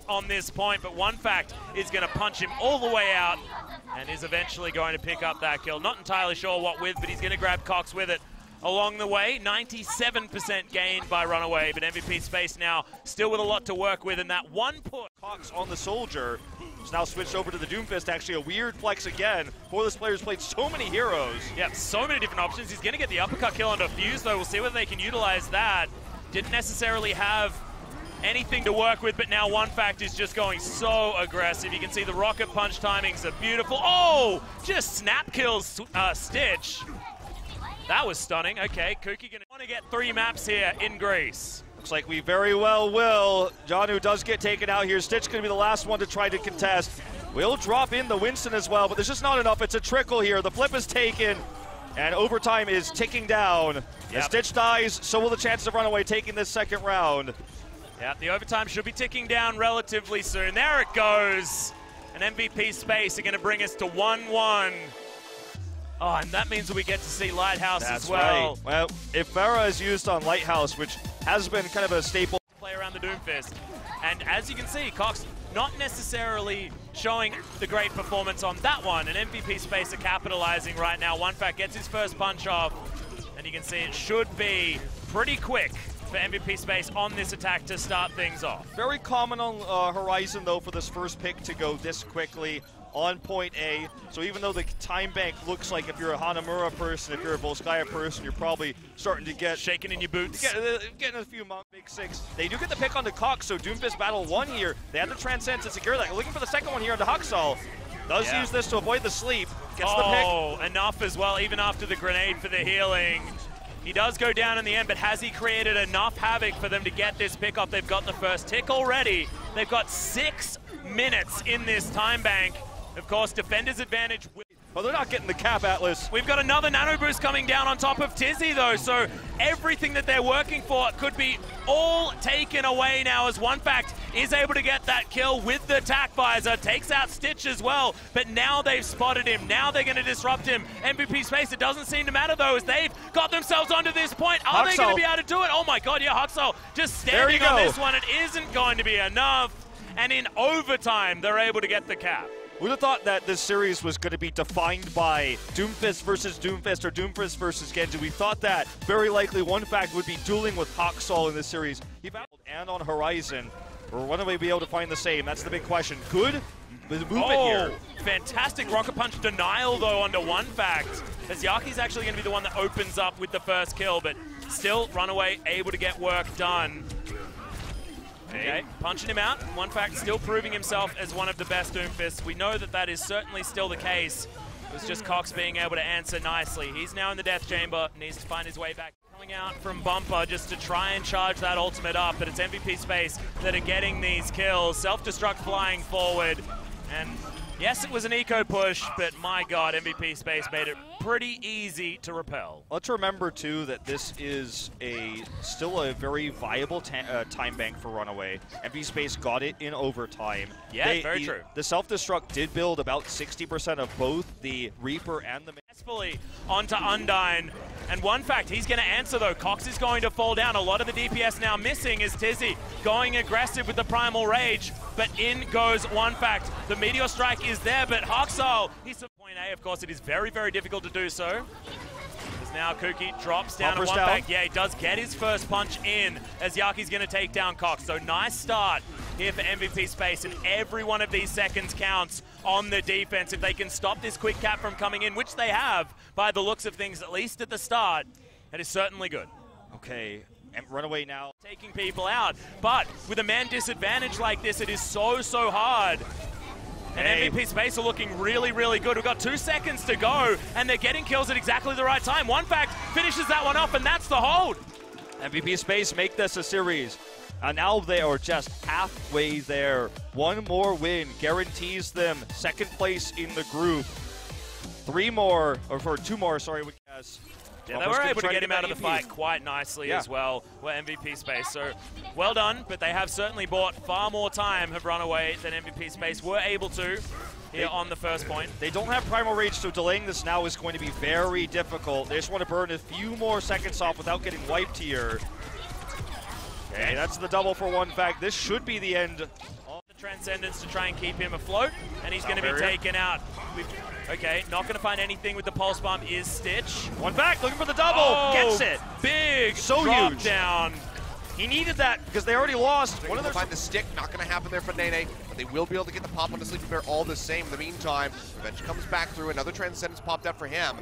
on this point, but OneFact is going to punch him all the way out and is eventually going to pick up that kill. Not entirely sure what with, but he's going to grab Cox with it. Along the way, 97% gained by RunAway, but MVP Space now still with a lot to work with, and that one put. Cox on the Soldier is now switched over to the Doomfist. Actually, a weird flex again. For this player's played so many heroes. Yep, so many different options. He's going to get the uppercut kill onto Fuse, though. We'll see whether they can utilize that. Didn't necessarily have anything to work with, but now OneFact is just going so aggressive. You can see the rocket punch timings are beautiful. Oh, just snap kills Stitch. That was stunning. Okay, Kuki gonna want to get 3 maps here in Greece. Looks like we very well will. Janu does get taken out here. Stitch gonna be the last one to try to contest. We'll drop in the Winston as well, but there's just not enough. It's a trickle here. The flip is taken, and overtime is ticking down. Yep. As Stitch dies, so will the chance of RunAway taking this second round. Yeah, the overtime should be ticking down relatively soon. There it goes. An MVP Space are gonna bring us to 1-1. Oh, and that means that we get to see Lighthouse as well. Right. Well, if Farah is used on Lighthouse, which has been kind of a staple. Play around the Doomfist. And as you can see, Cox not necessarily showing the great performance on that one. And MVP Space are capitalizing right now. OneFact gets his first punch off. And you can see it should be pretty quick for MVP Space on this attack to start things off. Very common on Horizon, though, for this first pick to go this quickly on point A. So even though the time bank looks like if you're a Hanamura person, if you're a Volskaya person, you're probably starting to get shaking in your boots. Getting a few big 6. They do get the pick on the Cox, so Doomfist battle 1 here. They have the Transcend to secure that. Looking for the second one here on the Haksal. Does use this to avoid the sleep. Gets the pick. Oh, enough as well, even after the grenade for the healing. He does go down in the end, but has he created enough havoc for them to get this pick off? They've got the first tick already. They've got 6 minutes in this time bank. Of course, defender's advantage. Well, they're not getting the cap, Atlas. We've got another nano boost coming down on top of Tizzy, though, so everything that they're working for could be all taken away now as OneFact is able to get that kill with the attack visor, takes out Stitch as well, but now they've spotted him. Now they're going to disrupt him. MVP Space, it doesn't seem to matter, though, as they've got themselves onto this point. Are they going to be able to do it? Oh, my God, yeah, Haksal just standing on this one. It isn't going to be enough, and in overtime, they're able to get the cap. We'd have thought that this series was going to be defined by Doomfist versus Doomfist or Doomfist versus Genji. We thought that very likely OneFact would be dueling with Haksal in this series. He battled and on Horizon. Will RunAway be able to find the same? That's the big question. Good movement here. Fantastic rocket punch denial though onto OneFact. As Yaki's actually going to be the one that opens up with the first kill, but still RunAway able to get work done. Okay, punching him out. OneFact still proving himself as one of the best Doomfists. We know that that is certainly still the case. It was just Cox being able to answer nicely. He's now in the death chamber, needs to find his way back. Coming out from Bumper just to try and charge that ultimate up, but it's MVP Space that are getting these kills. Self-destruct flying forward, and yes, it was an eco push, but my God, MVP Space made it pretty easy to repel. Let's remember, too, that this is still a very viable time bank for RunAway. MVP Space got it in overtime. Yeah, very true. The self-destruct did build about 60% of both the Reaper and the... Successfully onto Undyne. And OneFact, he's going to answer, though. Cox is going to fall down. A lot of the DPS now missing is Tizzy going aggressive with the Primal Rage, but in goes OneFact. The Meteor Strike is there, but Haksal, he's at point A. Of course, it is very, very difficult to do so. As now Kuki drops down on OneFact. Yeah, he does get his first punch in as Yaki's going to take down Cox. So nice start here for MVP Space, and every one of these seconds counts on the defense. If they can stop this quick cap from coming in, which they have by the looks of things, at least at the start, that is certainly good. Okay, and RunAway now taking people out, but with a man disadvantage like this, it is so, so hard. And MVP Space are looking really, really good. We've got 2 seconds to go, and they're getting kills at exactly the right time. OneFact finishes that one off, and that's the hold. MVP Space make this a series. And now they are just halfway there. One more win guarantees them second place in the group. 2 more, sorry, we guess. Yeah, they were able to get him out of the fight quite nicely as well, MVP Space. So, well done, but they have certainly bought far more time, have RunAway, than MVP Space were able to here on the first point. They don't have Primal Rage, so delaying this now is going to be very difficult. They just want to burn a few more seconds off without getting wiped here. Hey, that's the double for OneFact. This should be the end. The Transcendence to try and keep him afloat, and he's going to be taken out. Okay, not going to find anything with the Pulse Bomb is Stitch. OneFact looking for the double. Oh, Gets it. Big So drop huge. down. He needed that because they already lost. One of them find the stick, not going to happen there for Nene, but they will be able to get the pop on the Sleeping Bear all the same. In the meantime, Revenge comes back through. Another Transcendence popped out for him.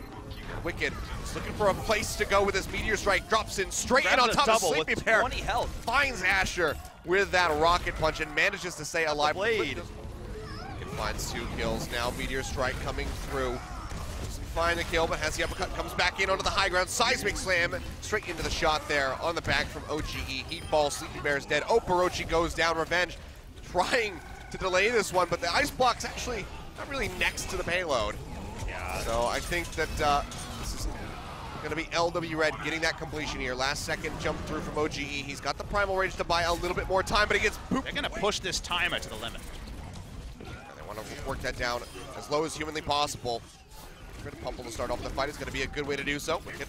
Wekeed is looking for a place to go with his Meteor Strike. Drops in straight in on top of Sleeping Bear. 20 health. Finds Asher with that Rocket Punch and manages to stay alive. Blade. Finds 2 kills now. Meteor Strike coming through. Doesn't find the kill, but has the uppercut. Comes back in onto the high ground. Seismic Slam straight into the shot there on the back from OGE. Heat Ball. Sleeping Bear is dead. Orochi goes down. Revenge trying to delay this one, but the ice block's actually not really next to the payload. Yeah. So I think that this is going to be LW Red getting that completion here. Last second jump through from OGE. He's got the Primal Rage to buy a little bit more time, but he gets booped. They're going to push this timer to the limit. And they want to work that down as low as humanly possible. Rid of Pumple to start off the fight is going to be a good way to do so. Wekeed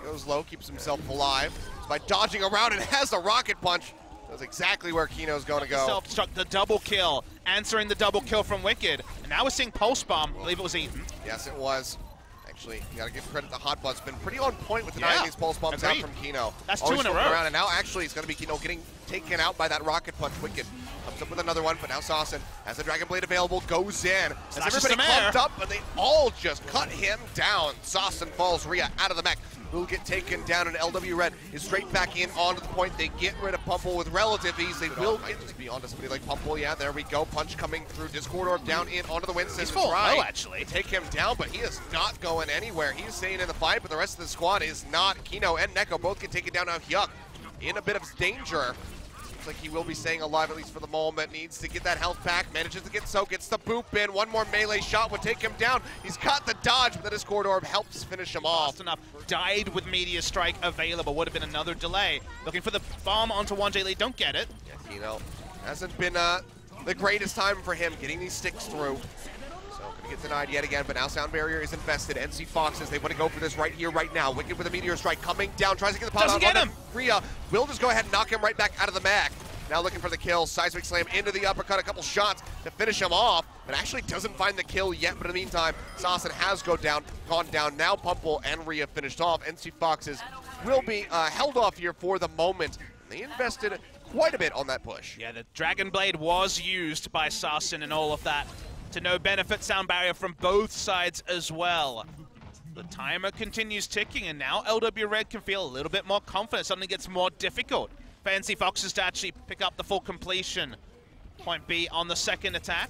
goes low, keeps himself alive. Just by dodging around and has the Rocket Punch. That's exactly where Kino's going to go. Self-struck the double kill, answering the double kill from Wekeed. And now we're seeing Pulse Bomb. I believe it was Eden. Yes, it was. Actually, you got to give credit to Hotbutt's been pretty on point with denying these Pulse Bombs out from Kino. That's Always 2 in a row. around, and now actually it's going to be Kino getting taken out by that Rocket Punch. Wekeed comes up with another one, but now Saucin has the Dragon Blade available, goes in. As everybody clumped up, and they all just cut him down. Saucin falls, Rhea out of the mech. Will get taken down, and LW Red is straight back in onto the point. They get rid of Pumple with relative ease. They will get to be onto somebody like Pumple. Yeah, there we go. Punch coming through. Discord Orb down in onto the Winston. He's full low, actually. Take him down, but he is not going anywhere. He's staying in the fight, but the rest of the squad is not. Kino and Neko both get taken down. Now Hyuk in a bit of danger. Looks like he will be staying alive, at least for the moment. Needs to get that health back. Manages to get so. Gets the boop in. One more melee shot would take him down. He's got the dodge, but the Discord Orb helps finish him off. Fast enough. Died with Meteor Strike available. Would have been another delay. Looking for the bomb onto 1J lead. Don't get it. Yeah, Kino hasn't been the greatest time for him getting these sticks through. So gonna get denied yet again, but now Sound Barrier is infested. NC Foxes, they want to go for this right here, right now. Wekeed with a Meteor Strike coming down, tries to get the pot Doesn't out get on him. Rhea. Will just go ahead and knock him right back out of the mag. Now looking for the kill. Seismic Slam into the uppercut, a couple shots to finish him off, but actually doesn't find the kill yet. But in the meantime, Saucin has gone down. Now Pumple and Rhea finished off. NC Foxes will be held off here for the moment. They invested quite a bit on that push. Yeah, the Dragon Blade was used by Saucin and all of that to no benefit. Sound Barrier from both sides as well. The timer continues ticking, and now LW Red can feel a little bit more confident. Something gets more difficult for NC Foxes to actually pick up the full completion. Point B on the second attack.